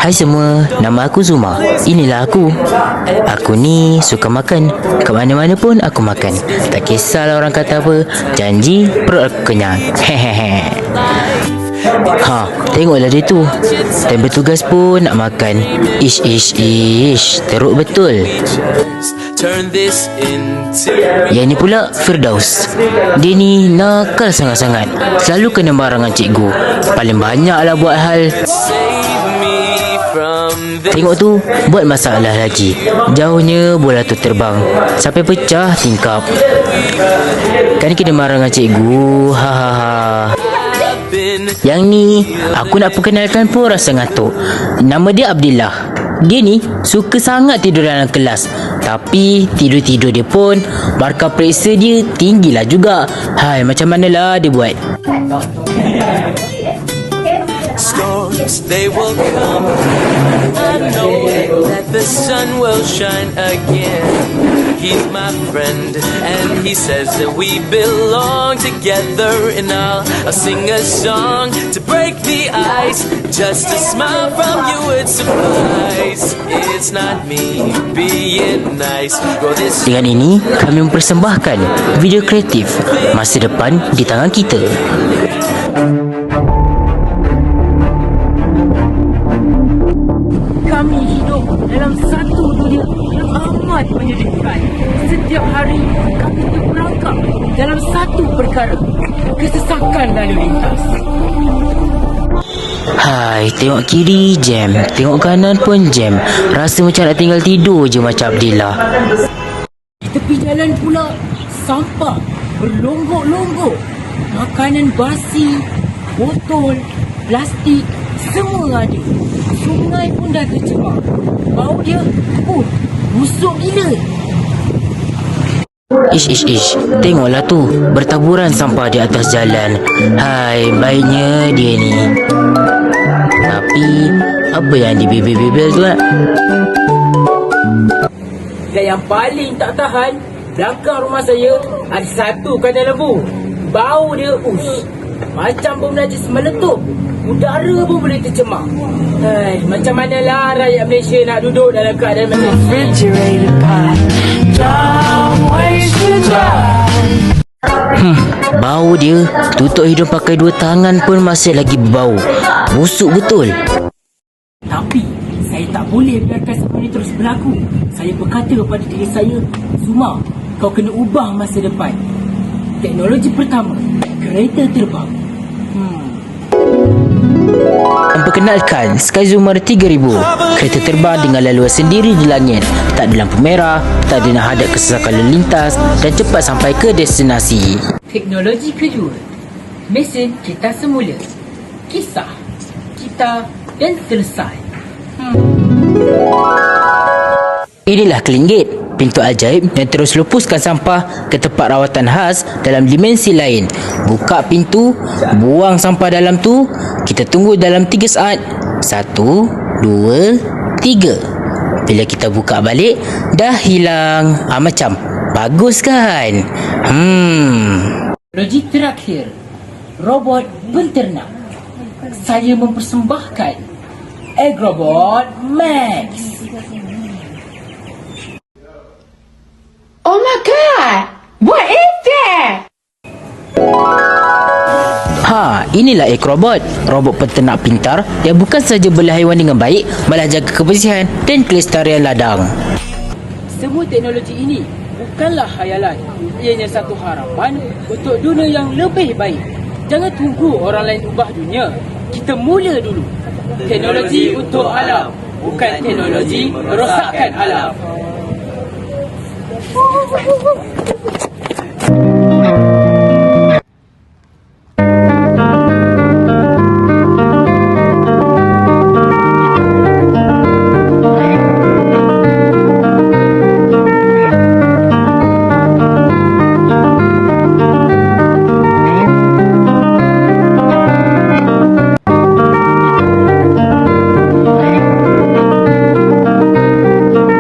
Hai semua, nama aku Zuma. Inilah aku. Aku ni suka makan. Ke mana-mana pun aku makan. Tak kisahlah orang kata apa. Janji perut aku kenyang. Hehehe. Ha, tengoklah dia tu. Dan bertugas pun nak makan. Ish. Teruk betul. Yang ni pula Firdaus. Dia ni nakal sangat-sangat. Selalu kena barangan cikgu. Paling banyaklah buat hal. Tengok tu, buat masalah lagi. Jauhnya bola tu terbang sampai pecah tingkap. Kan kena marah dengan cikgu. Hahaha. Yang ni aku nak perkenalkan pun rasa ngantuk. Nama dia Abdillah. Dia ni suka sangat tidur dalam kelas. Tapi tidur-tidur dia pun markah periksa dia tinggilah juga. Hai, macam manalah dia buat. Storms, they will come. I know that the sun will shine again. He's my friend and he says that we belong together. And I'll sing a song to break the ice. Just a smile from you would suffice. It's not me being nice. Dengan ini kami mempersembahkan video kreatif Masa Depan di Tangan Kita. Kami hidup dalam satu dunia yang amat menyedihkan. Setiap hari kami terperangkap dalam satu perkara, kesesakan lalu lintas. Hai, tengok kiri jam, tengok kanan pun jam. Rasa macam nak tinggal tidur je macam Abdillah. Di tepi jalan pula sampah berlonggok-longgok. Makanan basi, botol, plastik, semua ada. Sungai pun dah tercemar. Bau dia, busuk gila. Ish. Tengoklah tu, bertaburan sampah di atas jalan. Hai, baiknya dia ni. Tapi, apa yang dibebel-bebel tu nak? Dan yang paling tak tahan, belakang rumah saya ada satu kandang lembu. Bau dia, macam bom najis meletup. Udara pun boleh tercemar. Hai, macam manalah rakyat Malaysia nak duduk dalam keadaan macam ni? Bau dia, tutup hidung pakai 2 tangan pun masih lagi bau. Busuk betul. Tapi, saya tak boleh biarkan semua ini terus berlaku. Saya berkata kepada diri saya, Zuma, kau kena ubah masa depan. Teknologi pertama, kereta terbang. Memperkenalkan Skyzoomer 3000. Kereta terbang dengan laluan sendiri di langit. Tak ada lampu merah, tak ada nak hadap kesesakan lalu lintas dan cepat sampai ke destinasi. Teknologi kedua, mesin kita semula. Kisah kita dan selesai. Inilah Clean Gate, pintu ajaib yang terus lupuskan sampah ke tempat rawatan khas dalam dimensi lain. Buka pintu, buang sampah dalam tu. Kita tunggu dalam 3 saat. 1, 2, 3. Bila kita buka balik, dah hilang. Macam bagus kan? Teknologi terakhir, robot penternak. Saya mempersembahkan Agrobot Max. Oh my god! What is that? Inilah Agrobot, robot peternak pintar yang bukan saja bela haiwan dengan baik, malah jaga kebersihan dan kelestarian ladang. Semua teknologi ini bukanlah khayalan. Ianya satu harapan untuk dunia yang lebih baik. Jangan tunggu orang lain ubah dunia. Kita mula dulu. Teknologi untuk alam, bukan teknologi merosakkan alam.